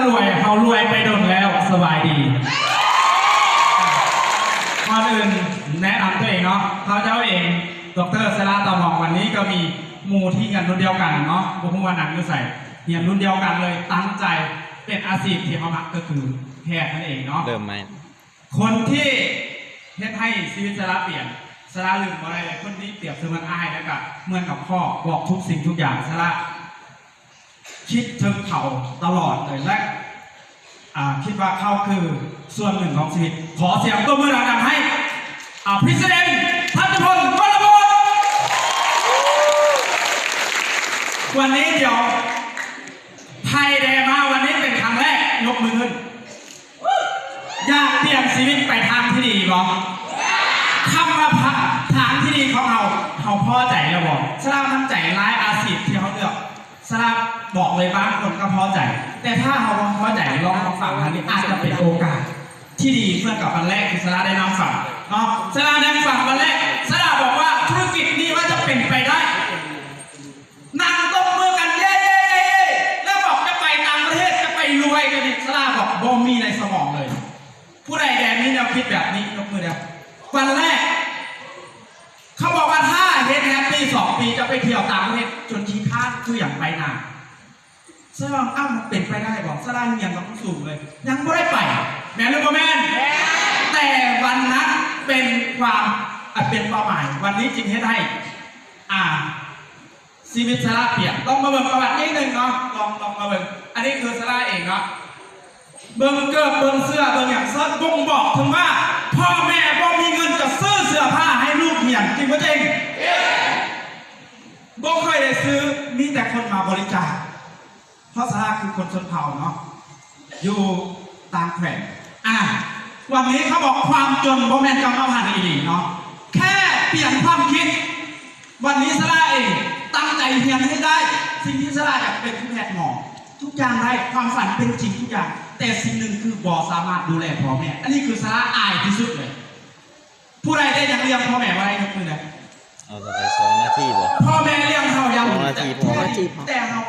รวยเขารวยไปโดนแล้วสบายดีก่อนอื่นแนะนำตัวเองเนาะเขาเจ้าเองดร.สลาตอมองวันนี้ก็มีหมู่ที่กันรุ่นเดียวกันเนาะบุคคลวันหนังอยู่ใส่เรียนรุ่นเดียวกันเลยตั้งใจเป็นอาชีพที่เขามักก็คือแพทย์นั่นเองเนาะเริ่มไหมคนที่เฮ็ดให้ชีวิตสลาเปลี่ยนสลาลืมอะไรเลยคนนี้เปรียบเสมือนอ้ายแล้วก็เหมือนกับพ่อบอกทุกสิ่งทุกอย่างสลาคิดถึงเขาตลอดเลยและคิดว่าเขาคือส่วนหนึ่งของชีวิตขอเสียงตบมือดังๆให้พิเศษทัศพลวรบุตรวันนี้เดี๋ยวไทยแดมาวันนี้เป็นครั้งแรกยกมือขึ้นอยากเปลี่ยนชีวิตไปทางที่ดีบอกคำว่าทางที่ดีของเขาพอใจแล้วบอกสลามั่นใจร้ายอาชีพที่เขาเลือกสลาบอกเลยบางคนก็พอใจแต่ถ้าเขาพอใจลองฟังทางนี้อาจจะเป็นโอกาสที่ดีเมื่อกับวันแรกที่สลาได้นำฝั่งเนาะสลาได้ฝั่งวันแรกสลาบอกว่าธุรกิจนี้ว่าจะเป็นไปได้นั่งตบมือกันเย้แล้วบอกจะไปต่างประเทศจะไปรวยกันนี่สลาบอกบ่มีในสมองเลยผู้ใดแดนนี้แนวคิดแบบนี้ยกมือเดียววันแรกเขาบอกว่าถ้าเฮ็ดปี2 ปีจะไปเที่ยวต่างประเทศจนขี้ข้านคืออย่างไปนาสลาอ้าวมันเป็นไปได้บอกสลาเงียบกับผู้สูงเลยยังไม่ได้ไปแม่นหรือเปล่าแม่นแต่วันนั้นเป็นความเป็นเป้าหมายวันนี้จริงเฮ็ดให้ชีวิตสลาเปลี่ยนต้องมาเบิ่งประวัตินิดนึงเนาะลองมาเบิ่งอันนี้คือสลาเองเนาะเบิ่งเกิดเบิ่งเสื้อเบิ่งอย่างเสื้อบ่งบอกถึงว่าพ่อแม่บ่มีเงินจะซื้อเสื้อผ้าให้ลูกเหียนจริงปะจริงบ่เคยได้ซื้อมีแต่คนมาบริจาคเพราะสลาคือคนชนเผ่าเนาะอยู่ต่างแขวงวันนี้เขาบอกความจนบ่แม่นกำลังผ่านอีหลีเนาะแค่เปลี่ยนความคิดวันนี้สลาเองตั้งใจเรียนให้ได้สิ่งที่สลาอยากเป็นคือแพทย์หมอทุกอย่างได้ความฝันเป็นจริงทุกอย่างแต่สิ่งหนึ่งคือบอสามารถดูแลพ่อแม่อันนี้คือสาระอายที่สุดเลยผู้ใดได้ยังเลี้ยงพ่อแม่ไว้ยกมือเลยเอาไป2 นาทีบ่พ่อแม่เลี้ยงเขายัง2 นาทีพอแต่เขา